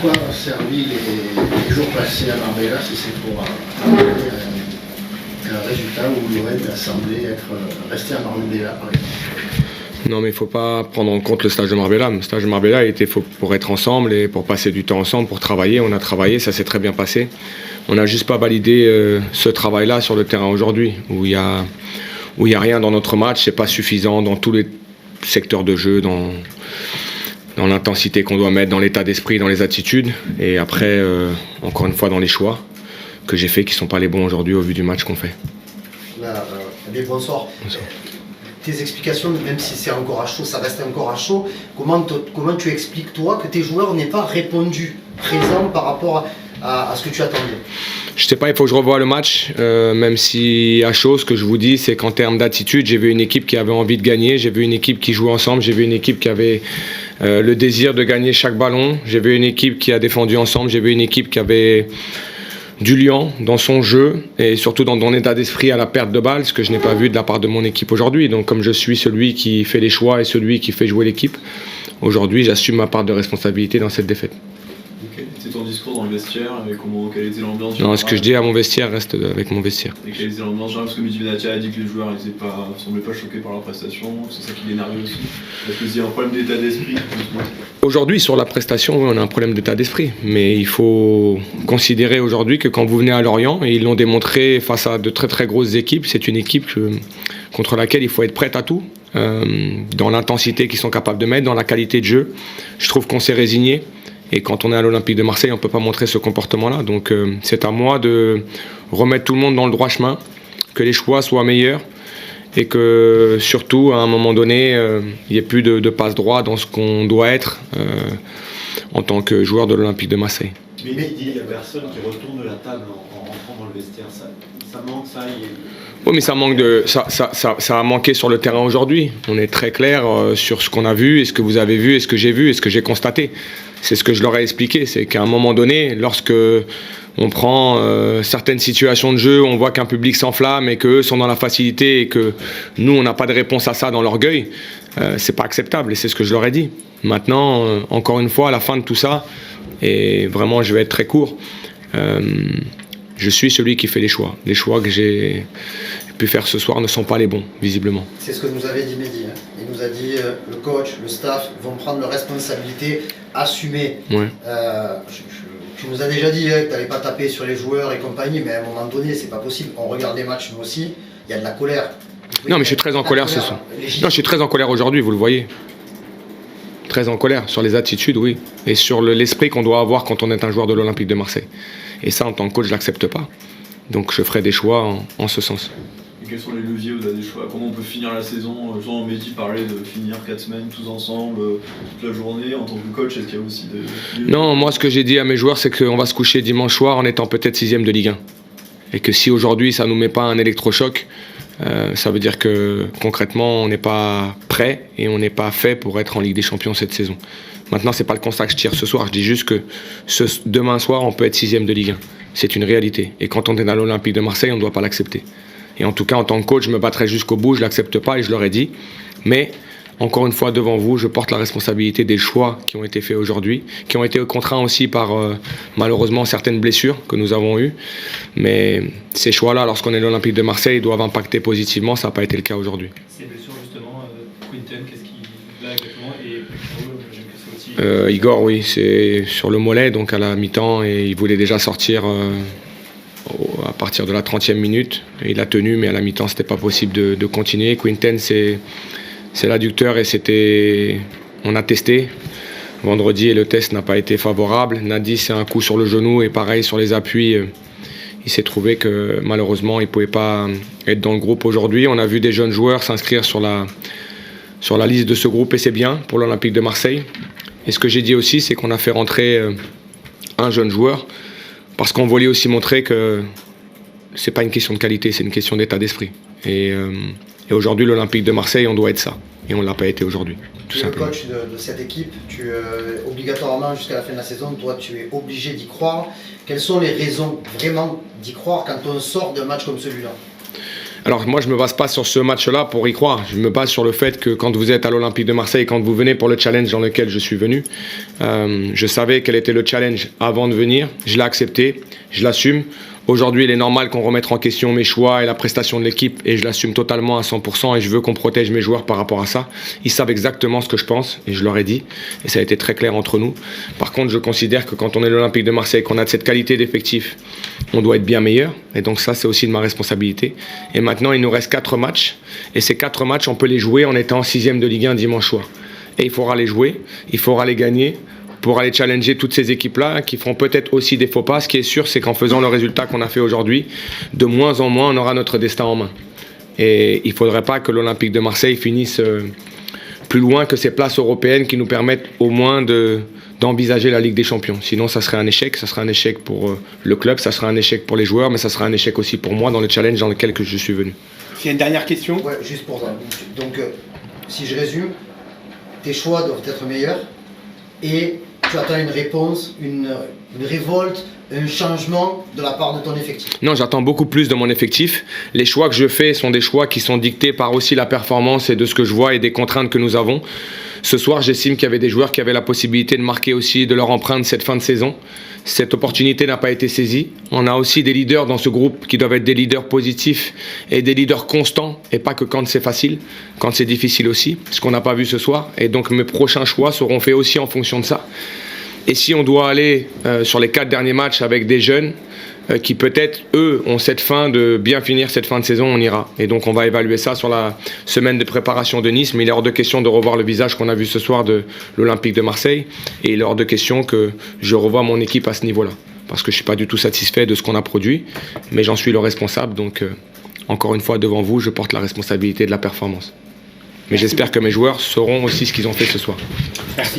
quoi ont servi les jours passés à Marbella si c'est pour arriver à un résultat où l'OM a semblé rester à Marbella par exemple? Non, mais il ne faut pas prendre en compte le stage de Marbella. Le stage de Marbella était pour être ensemble et pour passer du temps ensemble, pour travailler. On a travaillé, ça s'est très bien passé. On n'a juste pas validé ce travail-là sur le terrain aujourd'hui, où il y a rien dans notre match. C'est pas suffisant dans tous les secteurs de jeu, dans l'intensité qu'on doit mettre, dans l'état d'esprit, dans les attitudes. Et après, encore une fois, dans les choix que j'ai faits qui ne sont pas les bons aujourd'hui au vu du match qu'on fait. Bonsoir. Tes explications, même si c'est encore à chaud, ça reste encore à chaud. Comment tu expliques, toi, que tes joueurs n'aient pas répondu présent par rapport à ce que tu attendais? Je sais pas, il faut que je revoie le match, même si à chaud, ce que je vous dis, c'est qu'en termes d'attitude, j'ai vu une équipe qui avait envie de gagner, j'ai vu une équipe qui jouait ensemble, j'ai vu une équipe qui avait le désir de gagner chaque ballon, j'ai vu une équipe qui a défendu ensemble, j'ai vu une équipe qui avait du liant dans son jeu et surtout dans ton état d'esprit à la perte de balle, ce que je n'ai pas vu de la part de mon équipe aujourd'hui. Donc comme je suis celui qui fait les choix et celui qui fait jouer l'équipe, aujourd'hui j'assume ma part de responsabilité dans cette défaite. Okay. C'est ton discours dans le vestiaire, quelle était l'ambiance? Non, ce que je dis à mon vestiaire reste avec mon vestiaire. Et quelle était l'ambiance? Parce que Mehdi Benatia a dit que les joueurs ne semblaient pas choqués par leur prestation, c'est ça qui l'énerve aussi. Est-ce qu'il y a un problème d'état d'esprit? Aujourd'hui, sur la prestation, oui, on a un problème d'état d'esprit. Mais il faut considérer aujourd'hui que quand vous venez à Lorient, et ils l'ont démontré face à de très très grosses équipes, c'est une équipe contre laquelle il faut être prêt à tout. Dans l'intensité qu'ils sont capables de mettre, dans la qualité de jeu. Je trouve qu'on s'est résigné. Et quand on est à l'Olympique de Marseille, on ne peut pas montrer ce comportement-là. Donc c'est à moi de remettre tout le monde dans le droit chemin, que les choix soient meilleurs et que surtout, à un moment donné, il n'y ait plus de passe-droit dans ce qu'on doit être en tant que joueur de l'Olympique de Marseille. Mais il n'y a personne qui retourne la table en rentrant dans le vestiaire. Ça manque, ça. Oui, mais ça a manqué sur le terrain aujourd'hui. On est très clair sur ce qu'on a vu, et ce que vous avez vu, et ce que j'ai vu, et ce que j'ai constaté. C'est ce que je leur ai expliqué, c'est qu'à un moment donné, lorsque on prend certaines situations de jeu, on voit qu'un public s'enflamme et qu'eux sont dans la facilité et que nous, on n'a pas de réponse à ça dans l'orgueil, c'est pas acceptable et c'est ce que je leur ai dit. Maintenant, encore une fois, à la fin de tout ça, et vraiment je vais être très court, je suis celui qui fait les choix. Les choix que j'ai pu faire ce soir ne sont pas les bons, visiblement. C'est ce que nous avait dit Mehdi. Il nous a dit le coach, le staff vont prendre leurs responsabilités, assumer. Ouais. Tu nous as déjà dit que tu n'allais pas taper sur les joueurs et compagnie, mais à un moment donné, c'est pas possible. On regarde les matchs, nous aussi, il y a de la colère. Non, mais je suis très en colère ce soir. Non, je suis très en colère aujourd'hui, vous le voyez. Très en colère sur les attitudes, oui. Et sur l'esprit qu'on doit avoir quand on est un joueur de l'Olympique de Marseille. Et ça, en tant que coach, je ne l'accepte pas. Donc je ferai des choix en ce sens. Et quels sont les leviers où vous avez des choix? Comment on peut finir la saison? Jean Mehdi parlait de finir 4 semaines tous ensemble, toute la journée. En tant que coach, est-ce qu'il y a aussi des... Non, moi ce que j'ai dit à mes joueurs, c'est qu'on va se coucher dimanche soir en étant peut-être 6e de Ligue 1. Et que si aujourd'hui ça ne nous met pas un électrochoc, ça veut dire que concrètement on n'est pas prêt et on n'est pas fait pour être en Ligue des Champions cette saison. Maintenant, c'est pas le constat que je tire ce soir. Je dis juste que demain soir, on peut être 6e de Ligue 1. C'est une réalité. Et quand on est dans l'Olympique de Marseille, on ne doit pas l'accepter. Et en tout cas, en tant que coach, je me battrai jusqu'au bout. Je ne l'accepte pas et je leur ai dit. Mais encore une fois, devant vous, je porte la responsabilité des choix qui ont été faits aujourd'hui, qui ont été contraints aussi par malheureusement certaines blessures que nous avons eues. Mais ces choix-là, lorsqu'on est l'Olympique de Marseille, doivent impacter positivement. Ça n'a pas été le cas aujourd'hui. Ces blessures, justement, Quinten, qu'est-ce qu'il a exactement? Et Igor, oui, c'est sur le mollet, donc à la mi-temps, et il voulait déjà sortir à partir de la 30e minute. Et il a tenu, mais à la mi-temps, c'était pas possible de continuer. Quinten, c'est l'adducteur et on a testé vendredi et le test n'a pas été favorable. Nadi, c'est un coup sur le genou et pareil sur les appuis. Il s'est trouvé que malheureusement, il ne pouvait pas être dans le groupe aujourd'hui. On a vu des jeunes joueurs s'inscrire sur la liste de ce groupe et c'est bien pour l'Olympique de Marseille. Et ce que j'ai dit aussi, c'est qu'on a fait rentrer un jeune joueur parce qu'on voulait aussi montrer que c'est pas une question de qualité, c'est une question d'état d'esprit. Et aujourd'hui, l'Olympique de Marseille, on doit être ça. Et on ne l'a pas été aujourd'hui, tout simplement. Tu es le coach de cette équipe, obligatoirement jusqu'à la fin de la saison, toi tu es obligé d'y croire. Quelles sont les raisons vraiment d'y croire quand on sort d'un match comme celui-là? Alors moi je me base pas sur ce match-là pour y croire, je me base sur le fait que quand vous êtes à l'Olympique de Marseille, quand vous venez pour le challenge dans lequel je suis venu, je savais quel était le challenge avant de venir, je l'ai accepté, je l'assume. Aujourd'hui il est normal qu'on remette en question mes choix et la prestation de l'équipe et je l'assume totalement à 100% et je veux qu'on protège mes joueurs par rapport à ça. Ils savent exactement ce que je pense et je leur ai dit et ça a été très clair entre nous. Par contre je considère que quand on est l'Olympique de Marseille, qu'on a de cette qualité d'effectif, on doit être bien meilleur et donc ça c'est aussi de ma responsabilité. Et maintenant il nous reste 4 matchs et ces 4 matchs on peut les jouer en étant 6e de Ligue 1 dimanche soir. Et il faudra les jouer, il faudra les gagner pour aller challenger toutes ces équipes-là qui feront peut-être aussi des faux pas. Ce qui est sûr, c'est qu'en faisant le résultat qu'on a fait aujourd'hui, de moins en moins, on aura notre destin en main. Et il ne faudrait pas que l'Olympique de Marseille finisse plus loin que ces places européennes qui nous permettent au moins d'envisager la Ligue des Champions. Sinon, ça serait un échec. Ça serait un échec pour le club, ça serait un échec pour les joueurs, mais ça serait un échec aussi pour moi dans le challenge dans lequel je suis venu. Il y a une dernière question. Ouais, juste pour ça. Donc, si je résume, tes choix doivent être meilleurs et tu attends une réponse, une révolte, un changement de la part de ton effectif. Non, j'attends beaucoup plus de mon effectif. Les choix que je fais sont des choix qui sont dictés par aussi la performance et de ce que je vois et des contraintes que nous avons. Ce soir, j'estime qu'il y avait des joueurs qui avaient la possibilité de marquer aussi de leur empreinte cette fin de saison. Cette opportunité n'a pas été saisie. On a aussi des leaders dans ce groupe qui doivent être des leaders positifs et des leaders constants et pas que quand c'est facile, quand c'est difficile aussi, ce qu'on n'a pas vu ce soir. Et donc mes prochains choix seront faits aussi en fonction de ça. Et si on doit aller sur les 4 derniers matchs avec des jeunes qui peut-être, eux, ont cette fin de bien finir cette fin de saison, on ira. Et donc on va évaluer ça sur la semaine de préparation de Nice, mais il est hors de question de revoir le visage qu'on a vu ce soir de l'Olympique de Marseille, et il est hors de question que je revoie mon équipe à ce niveau-là, parce que je ne suis pas du tout satisfait de ce qu'on a produit, mais j'en suis le responsable, donc encore une fois, devant vous, je porte la responsabilité de la performance. Mais j'espère que mes joueurs sauront aussi ce qu'ils ont fait ce soir. Merci.